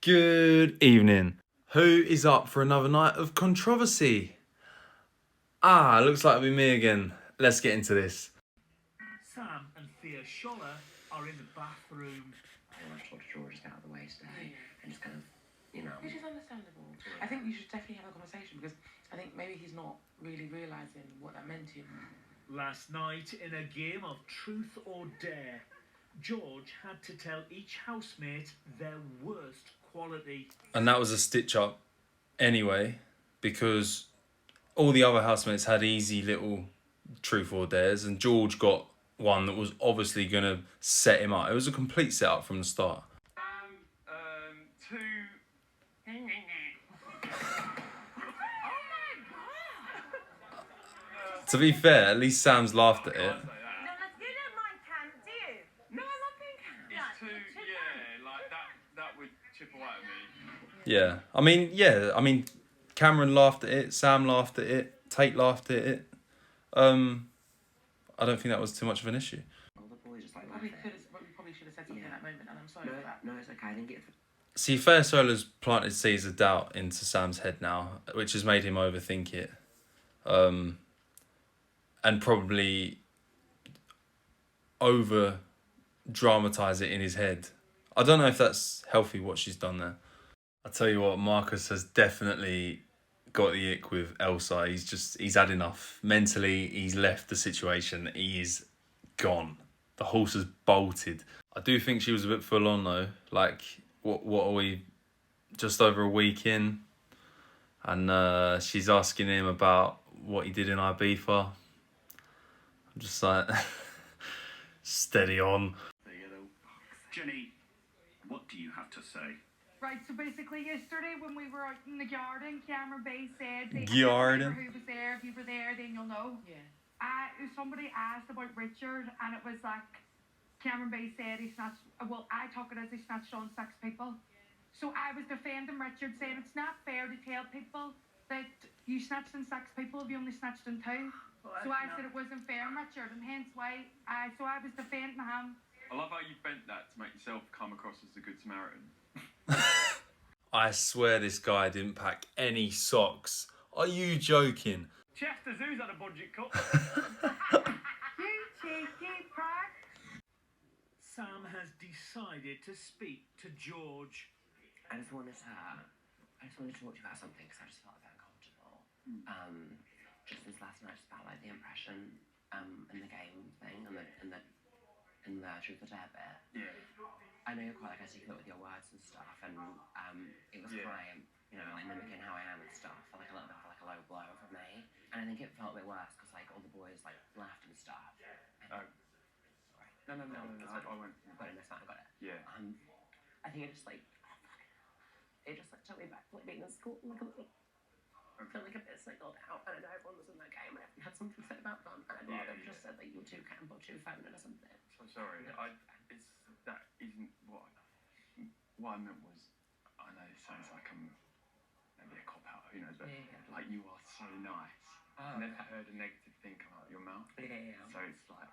Good evening. Who is up for another night of controversy? Looks like it'll be me again. Let's get into this. Sam and Thea Scholler are in the bathroom. I talked to George to get out of the way today and just kind of, Which is understandable. I think you should definitely have a conversation because I think maybe he's not really realising what that meant to him. Last night, in a game of truth or dare, George had to tell each housemate their worst quality. And that was a stitch up anyway, because all the other housemates had easy little truth or dares, and George got one that was obviously going to set him up. It was a complete setup from the start. Two. To be fair, at least Sam's laughed at it. Say that. No, you don't mind Cam, do you? No, I love being Cam. It's two. Yeah, like that would chip away at me. Yeah. I mean, Cameron laughed at it, Sam laughed at it, Tate laughed at it. I don't think that was too much of an issue. all the boys just like We laugh at it. probably should have said something in that moment, and I'm sorry for that. No, it's okay. I think it's See, Fair Solar's planted seeds of doubt into Sam's head now, which has made him overthink it. And probably over dramatise it in his head. I don't know if that's healthy what she's done there. I tell you what, Marcus has definitely got the ick with Elsa. He's had enough. Mentally, he's left the situation. He is gone. The horse has bolted. I do think she was a bit full on though. Like, what are we, just over a week in? And she's asking him about what he did in Ibiza. I'm just like, steady on. Jenny, what do you have to say? Right, so basically yesterday when we were out in the garden, Cameron Bay said... Garden? Who was there, if you were there, then you'll know. Yeah. Somebody asked about Richard, and it was like, Cameron Bay said he snatched... Well, I took it as he snatched on 6 people. So I was defending Richard, saying it's not fair to tell people that you snatched on 6 people if you only snatched on 2. So I said it wasn't fair, Richard, and hence why I was defending him. I love how you bent that to make yourself come across as the Good Samaritan. I swear this guy didn't pack any socks. Are you joking? Chester Zoo's had a budget cut. You cheeky prat. Sam has decided to speak to George. I just wanted to talk to you about something because I just felt a bit uncomfortable. Just since last night, just about like the impression, and the game thing, and the truth or dare bit. Yeah. I know you're quite like articulate with your words and stuff, and it was quite, like mimicking how I am and stuff. Felt like a little bit of like a low blow for me, and I think it felt a bit worse because like all the boys like laughed and stuff. Oh. Sorry. No. I won't. got it. No, it's fine. I got it. Yeah. I think it just like, it just like took me back to like being in school, like a little. I feel like a bit singled out, and I know everyone was in that game, and everyone had something to say about them, and I'd rather have just said that you were too camp or too feminine or something. So sorry. That isn't what I meant was. I know it sounds like I'm maybe a cop out. Who knows? But like you are so nice. I've never heard a negative thing come out of your mouth. Yeah. So it's like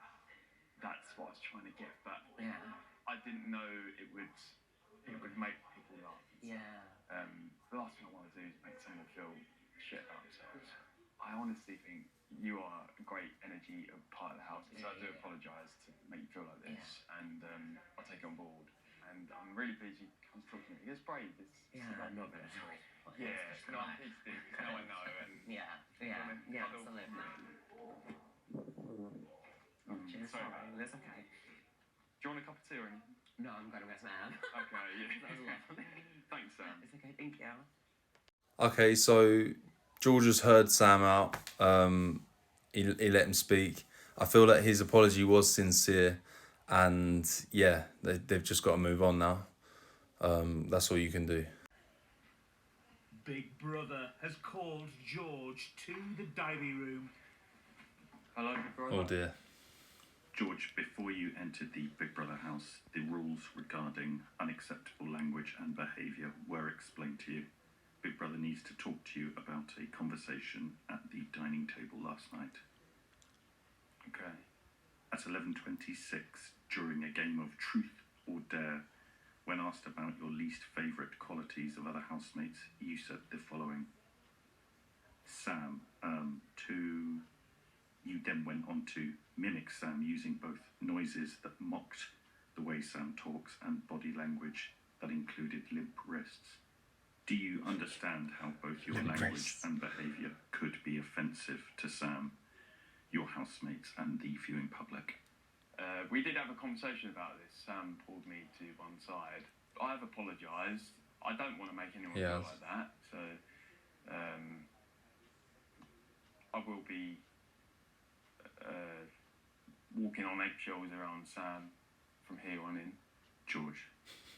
that's what I was trying to get, but Yeah. I didn't know it would make people laugh. Yeah. The last thing I want to do is make someone feel shit about themselves. I honestly think you are a great energy of part of the house, so I do apologise to make you feel like this, and I'll take it on board. And I'm really pleased you come to talk to me. It's brave. Yeah, I'm not gonna do it. Yeah, no, I'm pleased to, because now I know. And Yeah, absolutely. Cheers, sorry. sorry, that's okay. Do you want a cup of tea or anything? No, I'm going to get some ham. Okay, yeah. That was lovely. Thanks, Sam. It's okay, thank you. Okay, so George has heard Sam out. He let him speak. I feel that his apology was sincere, and yeah, they've just got to move on now. That's all you can do. Big Brother has called George to the diary room. Hello, Big Brother. Oh dear. George, before you entered the Big Brother house, the rules regarding unacceptable language and behaviour were explained to you. Big Brother needs to talk to you about a conversation at the dining table last night. Okay. At 11:26, during a game of Truth or Dare, when asked about your least favourite quality Brother housemates, you said the following. Sam, you then went on to mimic Sam using both noises that mocked the way Sam talks and body language that included limp wrists. Do you understand how both your language and behaviour could be offensive to Sam, your housemates and the viewing public? We did have a conversation about this. Sam pulled me to one side. I've apologised. I don't want to make anyone feel like that. So I will be walking on eggshells around Sam from here on in. George,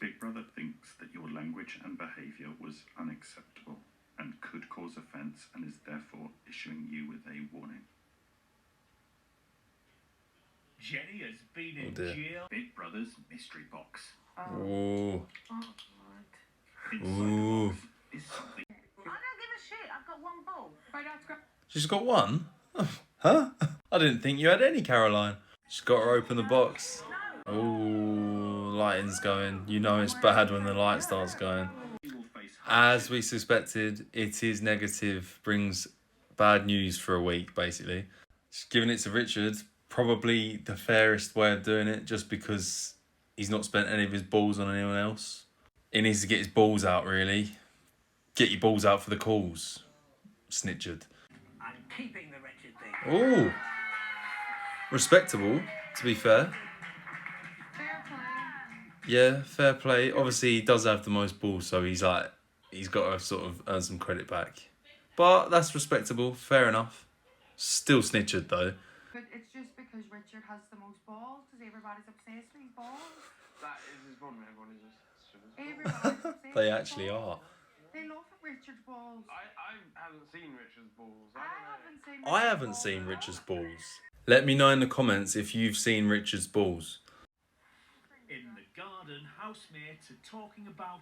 Big Brother thinks that your language and behaviour was unacceptable and could cause offence and is therefore issuing you with a warning. Jenny has been in dear. jail. Big Brother's mystery box. Ooh. Inside Ooh. the box is something. I don't give a shit. I've got one ball. Right, that's great. She's got one? Huh? I didn't think you had any, Caroline. She's got to open the box. Ooh, lighting's going. You know it's bad when the light starts going. As we suspected, it is negative. Brings bad news for a week, basically. She's giving it to Richard. Probably the fairest way of doing it, just because he's not spent any of his balls on anyone else. He needs to get his balls out, really. Get your balls out for the calls. Snitchard. I'm keeping the wretched thing. Ooh. Respectable, to be fair. Fair play. Yeah, fair play. Obviously, he does have the most balls, so he's got to sort of earn some credit back. But that's respectable. Fair enough. Still snitchard, though. But it's just because Richard has the most balls, because everybody's obsessed with his balls. That is his problem. Everyone is just. Everybody's obsessed They with his actually balls. are. They love Richard's balls. I haven't seen Richard's balls. I haven't seen Richard's balls. Let me know in the comments if you've seen Richard's balls. In the garden, housemates are talking about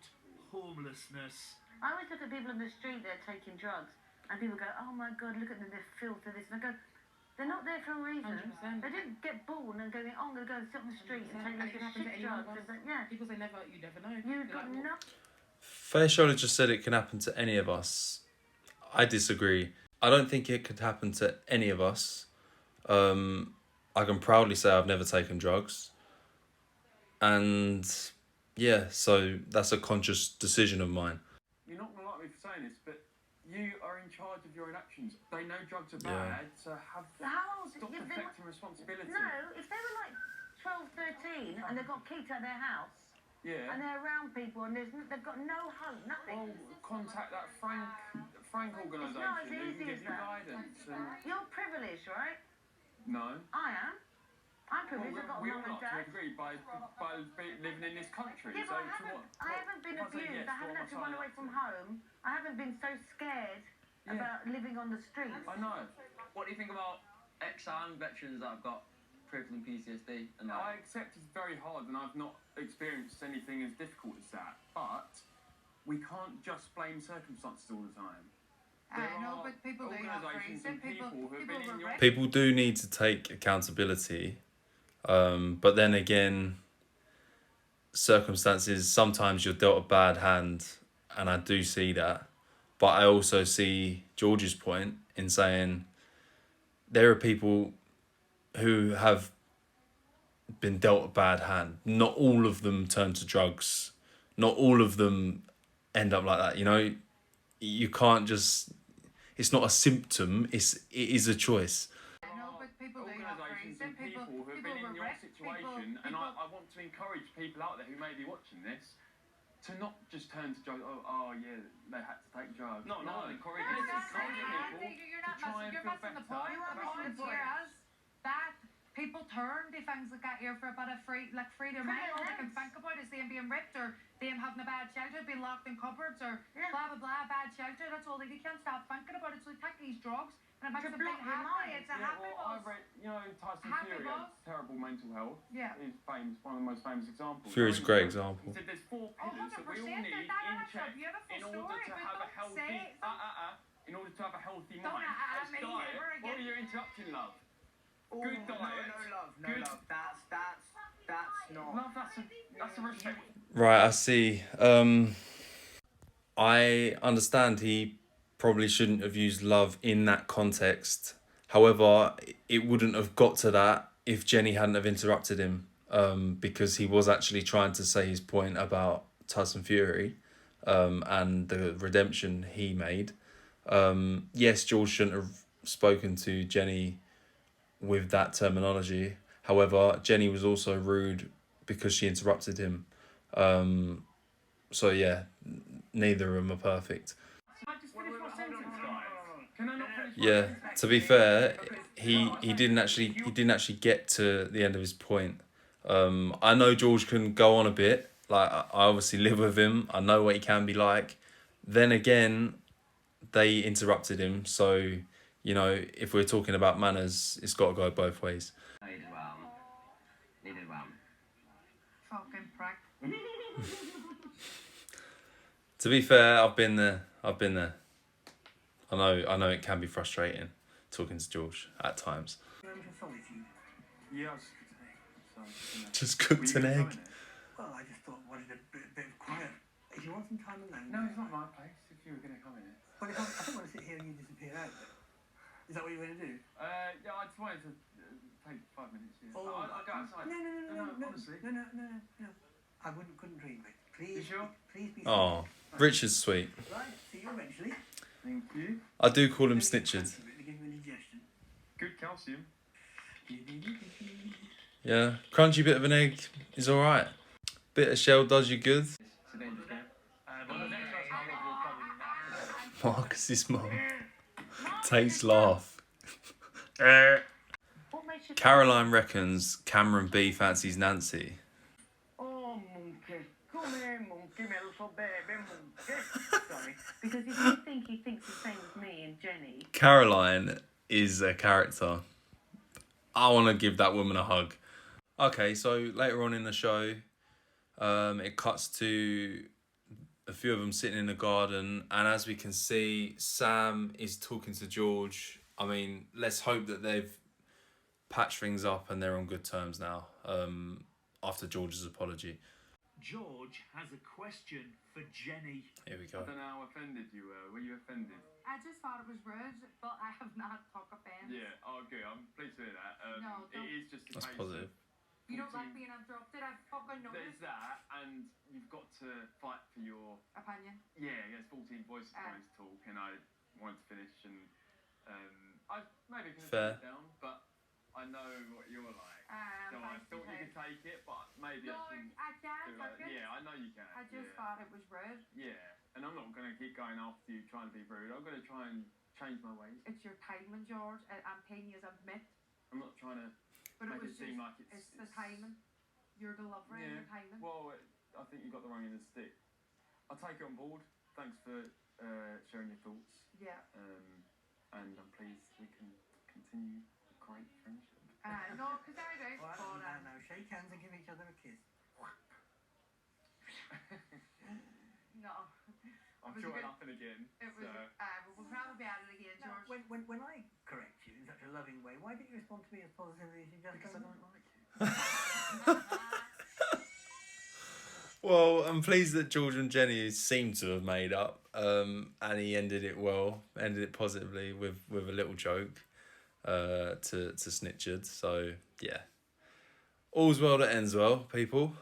homelessness. I always look at people on the street that are taking drugs, and people go, "Oh my God, look at them, they're filth of this." And I go, "They're not there for a reason. 100%. They didn't get born and go, oh, I'm going to go and sit on the street and take And it like can a happen to shit any one of drugs." us. But yeah, People say you never know. you've got Like, nothing. Fair Shoulder just said it can happen to any of us. I disagree. I don't think it could happen to any of us. I can proudly say I've never taken drugs. And yeah, so that's a conscious decision of mine. You're not gonna like me for saying this, but you are in charge of your own actions. They know drugs are Yeah. bad, so How old? stop They were, deflecting responsibility. no, if they were like 12, 13 and they got kicked out of their house Yeah. and they're around people and they've got no hope, nothing. Well, contact that Frank organisation. It's not as Who can easy give as you that. guidance. And You're privileged, right? no. I am. I'm Well, privileged. I've got a we mum all and like to dad. agree by living in this country. Yeah, so but to what? I haven't been if I say abused. yes, I haven't what had to am run I away saying? from home. I haven't been so scared about living on the streets. I know. What do you think about ex-army veterans that have got crippling PTSD? And I accept it's very hard, and I've not experienced anything as difficult as that. But we can't just blame circumstances all the time. I know, but people do have organisations reason. and people who have been in your People do need to take accountability. But then again, circumstances, sometimes you're dealt a bad hand, and I do see that. But I also see George's point in saying there are people who have been dealt a bad hand. Not all of them turn to drugs. Not all of them end up like that. You know, you can't just. It's not a symptom. It is a choice. I know, but people do have Organisations reason. and people who have been in your situation, and I want to encourage people out there who may be watching this to not just turn to drugs. Oh yeah, they had to take drugs. No, encourage Let's people. encourage people You're to not try and missing, you're feel missing the better. point. The point here is that people turn to things like that here for a bit of free their mind. All they can think about is them being ripped or them having a bad childhood, being locked in cupboards or blah blah blah, bad childhood. That's all they can't stop thinking about it. So they take these drugs and it makes them block feel your happy. mind. It's a Yeah, happy well, I buzz. read, Tyson Happy Fury buzz. has terrible mental health. Yeah. He's famous, one of the most famous examples. Fury's a great example. He said there's 4 pillars that we all 100%. need That's in a check beautiful in order story, to but have a don't healthy say in order to have a healthy Don't mind. It's me diet. ever again. What are you interrupting, love? Ooh, Good diet. No love. Good. That's not. Love, that's a respect. Right, I see. I understand he probably shouldn't have used love in that context. However, it wouldn't have got to that if Jenny hadn't have interrupted him, because he was actually trying to say his point about Tyson Fury, and the redemption he made. Yes, George shouldn't have spoken to Jenny with that terminology. However, Jenny was also rude because she interrupted him. So yeah, neither of them are perfect. Can I just finish my sentence, guys? Can I not finish my Yeah, sentence? to be fair, he didn't actually get to the end of his point. I know George can go on a bit. Like I obviously live with him. I know what he can be like. Then again, they interrupted him. So, you know, if we're talking about manners, it's got to go both ways. Neither one. Fucking prick. To be fair, I've been there. I know it can be frustrating talking to George at times. Yeah, I was just today. So, you know. Just cooked an egg. Well, I just thought wanted a bit of quiet. If you want some time alone. No, it's not my place. If you were going to come in it. Well, if I don't want to sit here and you disappear out. Is that what you're going to do? Yeah, I just wanted to take 5 minutes. Yeah. Oh. I'll go outside. No, Honestly. No. I couldn't dream of it. Please. You sure? Please be. Oh, Richard's sweet. Right. See you eventually. Thank you. I do call him Snitchard. Give him an ingestion. Good calcium. Yeah, crunchy bit of an egg is all right. Bit of shell does you good. It's a dangerous game. But the next person I will probably Marcus's mum. Tate's laugh. What makes you Caroline reckons Cameron B fancies Nancy. Oh, monkey. Come here, monkey, my little baby monkey. Sorry. Because if you think he thinks the same as me and Jenny. Caroline is a character. I want to give that woman a hug. Okay, so later on in the show, it cuts to a few of them sitting in the garden, and as we can see, Sam is talking to George. I mean, let's hope that they've patched things up and they're on good terms now, after George's apology. George has a question for Jenny. Here we I go. don't know how offended you were. Were you offended? I just thought it was rude, but I have not took offence. Yeah. Oh, good. I'm pleased to hear that. No, it don't. is just a That's case positive. of You don't 14 like being interrupted, I fucking know There's it. that, and you've got to fight for your. Opinion. Yeah, there's 14 voices trying to talk, and I wanted to finish, and I maybe can Fair. sit down, but I know what you're like. So I thought you could take it, but maybe No, I can I can't do take it. it. Yeah, I know you can. I just yeah. thought it was rude. Yeah, and I'm not going to keep going after you trying to be rude. I'm going to try and change my ways. It's your timing, George. I'm paying you as a admit. I'm not trying to But make it was it seem just, like it's the timing. Your delivery and the timing. Well, I think you got the wrong end of the stick. I'll take it on board. Thanks for sharing your thoughts. Yeah. And I'm pleased we can continue a great friendship. No, because I do. All right, But, now shake hands and give each other a kiss. no. I'm was sure good. it'll happen again. It was. We'll probably be at it again, Now, George. when I correct you in such a loving way, why didn't you respond to me as positively as you just Because I done? don't like you. Well, I'm pleased that George and Jenny seem to have made up, and he ended it well, ended it positively with a little joke to Snitchard. So, yeah. All's well that ends well, people.